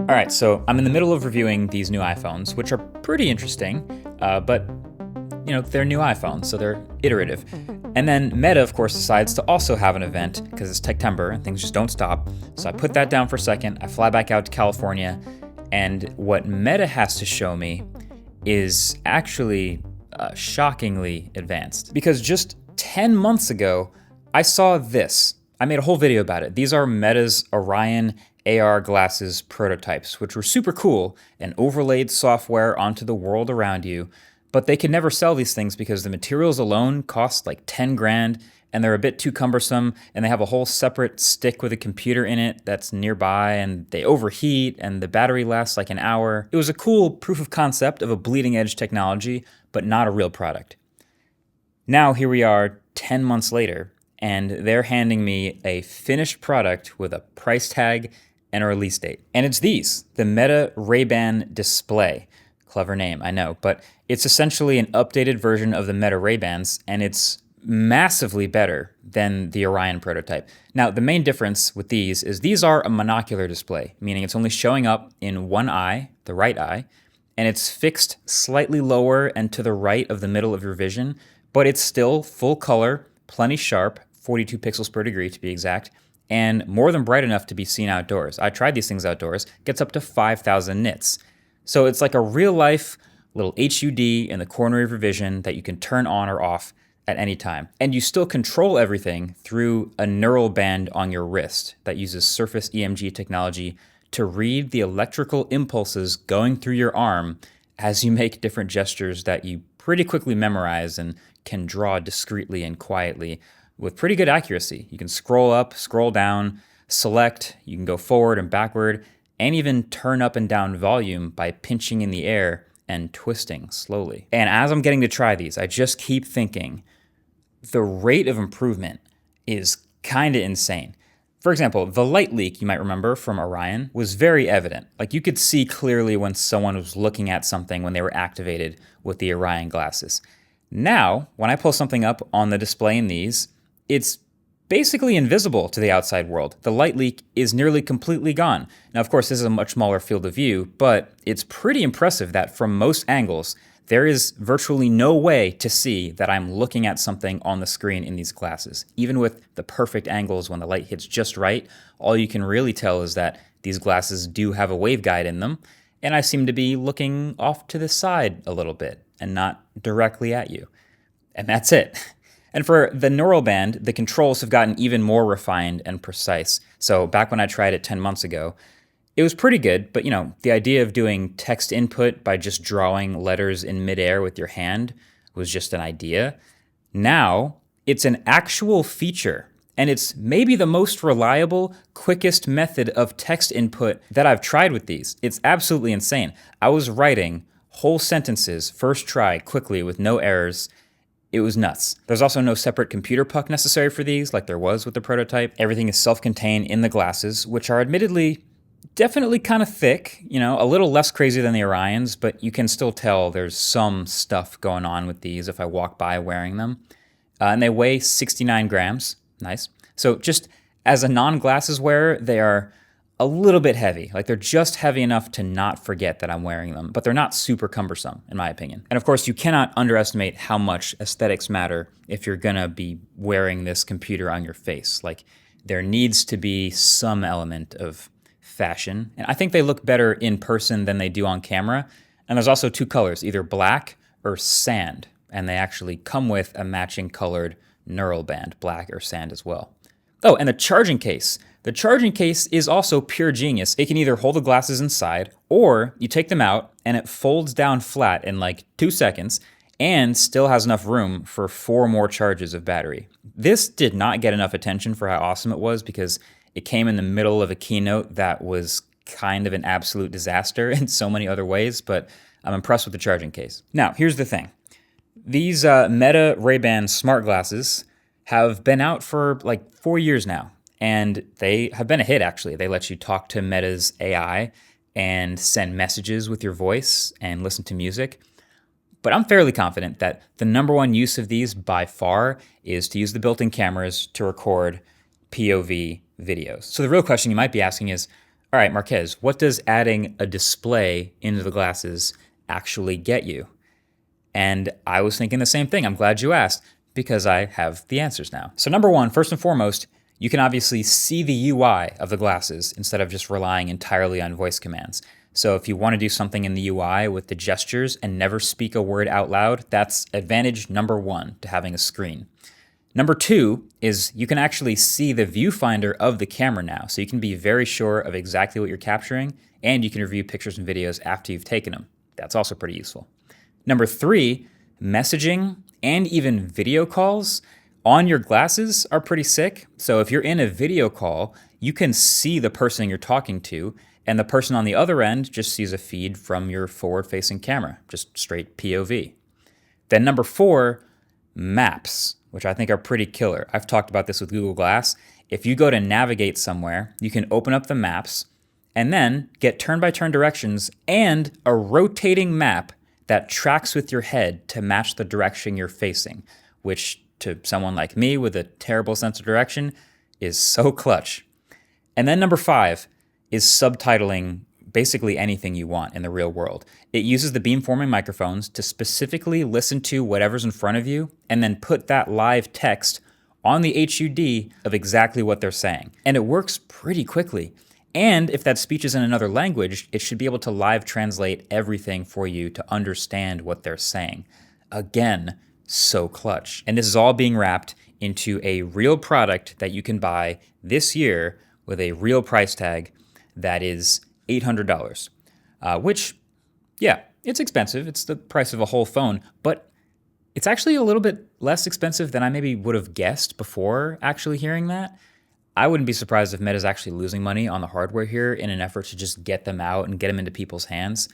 All right, so I'm in the middle of reviewing these new iPhones, which are pretty interesting, but they're new iPhones, so they're iterative. And then Meta, of course, decides to also have an event because it's Techtember and things just don't stop. So I put that down for a second. I fly back out to California, and what Meta has to show me is actually shockingly advanced. Because just 10 months ago, I saw this. I made a whole video about it. These are Meta's Orion AR glasses prototypes, which were super cool and overlaid software onto the world around you. But they could never sell these things because the materials alone cost like 10 grand and they're a bit too cumbersome, and they have a whole separate stick with a computer in it that's nearby, and they overheat and the battery lasts like an hour. It was a cool proof of concept of a bleeding edge technology, but not a real product. Now here we are 10 months later, and they're handing me a finished product with a price tag and a release date. And it's these, the Meta Rayban display. Clever name, I know, but it's essentially an updated version of the Meta Ray-Bans, and it's massively better than the Orion prototype. Now, the main difference with these is these are a monocular display, meaning it's only showing up in one eye, the right eye, and it's fixed slightly lower and to the right of the middle of your vision, but it's still full color, plenty sharp, 42 pixels per degree to be exact, and more than bright enough to be seen outdoors. I tried these things outdoors, gets up to 5,000 nits. So it's like a real life little HUD in the corner of your vision that you can turn on or off at any time. And you still control everything through a neural band on your wrist that uses surface EMG technology to read the electrical impulses going through your arm as you make different gestures that you pretty quickly memorize and can draw discreetly and quietly with pretty good accuracy. You can scroll up, scroll down, select, you can go forward and backward, and even turn up and down volume by pinching in the air and twisting slowly. And as I'm getting to try these, I just keep thinking the rate of improvement is kind of insane. For example, the light leak, you might remember from Orion, was very evident. Like you could see clearly when someone was looking at something when they were activated with the Orion glasses. Now, when I pull something up on the display in these, it's basically invisible to the outside world. The light leak is nearly completely gone. Now, of course, this is a much smaller field of view, but it's pretty impressive that from most angles, there is virtually no way to see that I'm looking at something on the screen in these glasses. Even with the perfect angles when the light hits just right, all you can really tell is that these glasses do have a waveguide in them, and I seem to be looking off to the side a little bit and not directly at you. And that's it. And for the neural band, the controls have gotten even more refined and precise. So back when I tried it 10 months ago, it was pretty good, but the idea of doing text input by just drawing letters in midair with your hand was just an idea. Now, it's an actual feature, and it's maybe the most reliable, quickest method of text input that I've tried with these. It's absolutely insane. I was writing whole sentences, first try, quickly, with no errors. It was nuts. There's also no separate computer puck necessary for these, like there was with the prototype. Everything is self-contained in the glasses, which are admittedly definitely kind of thick, a little less crazy than the Orions, but you can still tell there's some stuff going on with these if I walk by wearing them. And they weigh 69 grams. Nice. So just as a non-glasses wearer, they are a little bit heavy. Like they're just heavy enough to not forget that I'm wearing them, but they're not super cumbersome, in my opinion. And of course, you cannot underestimate how much aesthetics matter if you're gonna be wearing this computer on your face. Like there needs to be some element of fashion. And I think they look better in person than they do on camera. And there's also two colors, either black or sand. And they actually come with a matching colored neural band, black or sand as well. Oh, and the charging case. The charging case is also pure genius. It can either hold the glasses inside, or you take them out and it folds down flat in like 2 seconds and still has enough room for 4 more charges of battery. This did not get enough attention for how awesome it was because it came in the middle of a keynote that was kind of an absolute disaster in so many other ways, but I'm impressed with the charging case. Now, here's the thing. These Meta Ray-Ban smart glasses have been out for like 4 years now, and they have been a hit, actually. They let you talk to Meta's AI and send messages with your voice and listen to music. But I'm fairly confident that the number one use of these by far is to use the built-in cameras to record POV videos. So the real question you might be asking is, All right, Marquez, what does adding a display into the glasses actually get you? And I was thinking the same thing. I'm glad you asked, because I have the answers now. So number one, first and foremost, you can obviously see the UI of the glasses instead of just relying entirely on voice commands. So if you want to do something in the UI with the gestures and never speak a word out loud, that's advantage number one to having a screen. Number two is you can actually see the viewfinder of the camera now, so you can be very sure of exactly what you're capturing, and you can review pictures and videos after you've taken them. That's also pretty useful. Number three, messaging and even video calls on your glasses are pretty sick. So if you're in a video call, you can see the person you're talking to, and the person on the other end just sees a feed from your forward-facing camera, just straight POV. Then number four, maps, which I think are pretty killer. I've talked about this with Google Glass. If you go to navigate somewhere, you can open up the maps and then get turn-by-turn directions and a rotating map that tracks with your head to match the direction you're facing, which to someone like me with a terrible sense of direction is so clutch. And then number five is subtitling basically anything you want in the real world. It uses the beamforming microphones to specifically listen to whatever's in front of you and then put that live text on the HUD of exactly what they're saying. And it works pretty quickly. And if that speech is in another language, it should be able to live translate everything for you to understand what they're saying. Again, so clutch. And this is all being wrapped into a real product that you can buy this year with a real price tag that is $800, which, yeah, it's expensive. It's the price of a whole phone, but it's actually a little bit less expensive than I maybe would have guessed before actually hearing that. I wouldn't be surprised if Meta's actually losing money on the hardware here in an effort to just get them out and get them into people's hands.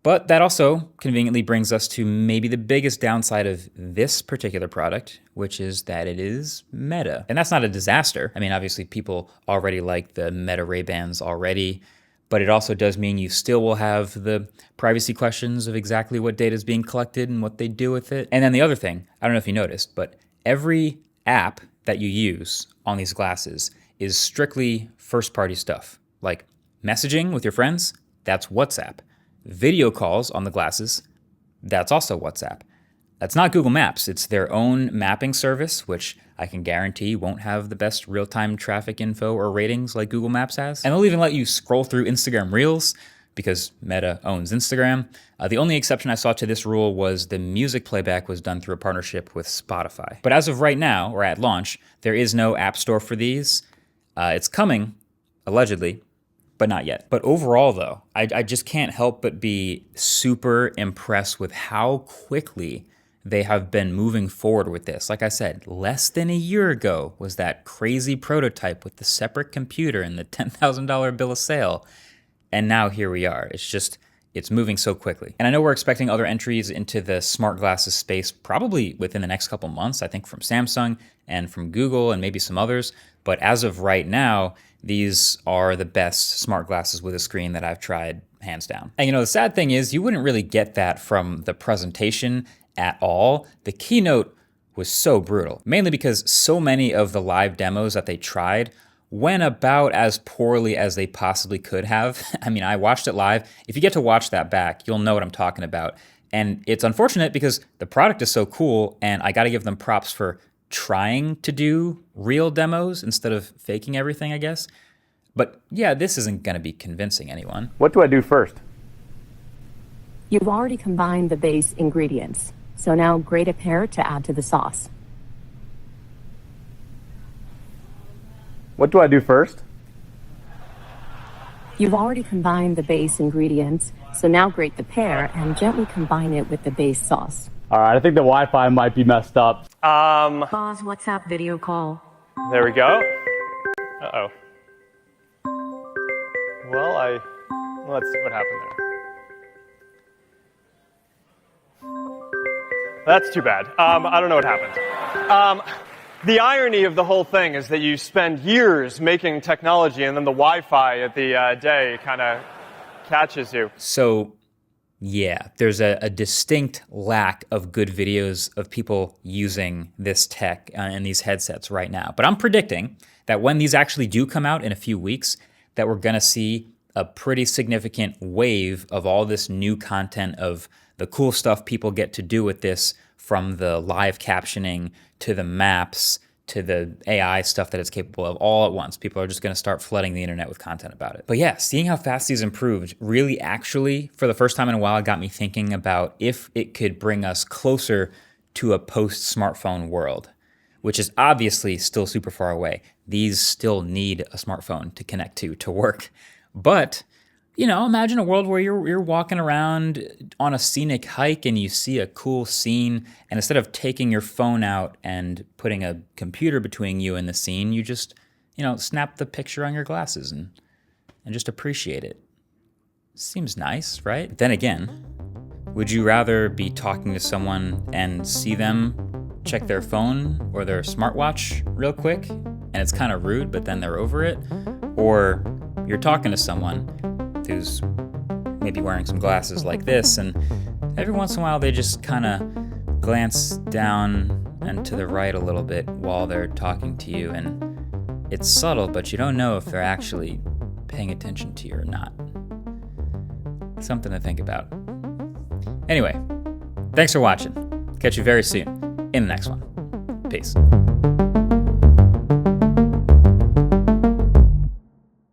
But that also conveniently brings us to maybe the biggest downside of this particular product, which is that it is Meta. And that's not a disaster. I mean, obviously people already like the Meta Ray-Bans already, but it also does mean you still will have the privacy questions of exactly what data is being collected and what they do with it. And then the other thing, I don't know if you noticed, but every app that you use on these glasses is strictly first-party stuff. Like messaging with your friends, that's WhatsApp. Video calls on the glasses, that's also WhatsApp. That's not Google Maps. It's their own mapping service, which I can guarantee won't have the best real-time traffic info or ratings like Google Maps has. And they'll even let you scroll through Instagram Reels because Meta owns Instagram. The only exception I saw to this rule was the music playback was done through a partnership with Spotify. But as of right now, or at launch, there is no app store for these. It's coming, allegedly, but not yet. But overall, though, I just can't help but be super impressed with how quickly they have been moving forward with this. Like I said, less than a year ago was that crazy prototype with the separate computer and the $10,000 bill of sale. And now here we are. It's moving so quickly. And I know we're expecting other entries into the smart glasses space probably within the next couple months, I think from Samsung and from Google and maybe some others. But as of right now, these are the best smart glasses with a screen that I've tried, hands down. And the sad thing is you wouldn't really get that from the presentation at all. The keynote was so brutal, mainly because so many of the live demos that they tried went about as poorly as they possibly could have. I mean, I watched it live. If you get to watch that back, you'll know what I'm talking about. And it's unfortunate because the product is so cool, and I gotta give them props for trying to do real demos instead of faking everything, I guess. But yeah, this isn't gonna be convincing anyone. What do I do first? You've already combined the base ingredients, so now grate a pear to add to the sauce. What do I do first? You've already combined the base ingredients, so now grate the pear and gently combine it with the base sauce. All right, I think the Wi-Fi might be messed up. Pause WhatsApp video call. There we go. Uh-oh. Well, let's see what happened there. That's too bad. I don't know what happened. The irony of the whole thing is that you spend years making technology and then the Wi-Fi at the day kind of catches you. So yeah, there's a distinct lack of good videos of people using this tech and these headsets right now. But I'm predicting that when these actually do come out in a few weeks, that we're going to see a pretty significant wave of all this new content, of the cool stuff people get to do with this, from the live captioning to the maps to the AI stuff that it's capable of, all at once. People are just going to start flooding the internet with content about it. But yeah, seeing how fast these improved really actually, for the first time in a while, got me thinking about if it could bring us closer to a post-smartphone world, which is obviously still super far away. These still need a smartphone to connect to work. But, imagine a world where you're walking around on a scenic hike and you see a cool scene, and instead of taking your phone out and putting a computer between you and the scene, you just, snap the picture on your glasses and just appreciate it. Seems nice, right? But then again, would you rather be talking to someone and see them check their phone or their smartwatch real quick, and it's kind of rude, but then they're over it? Or you're talking to someone who's maybe wearing some glasses like this, and every once in a while they just kind of glance down and to the right a little bit while they're talking to you, and it's subtle, but you don't know if they're actually paying attention to you or not. Something to think about. Anyway, thanks for watching. Catch you very soon in the next one. Peace.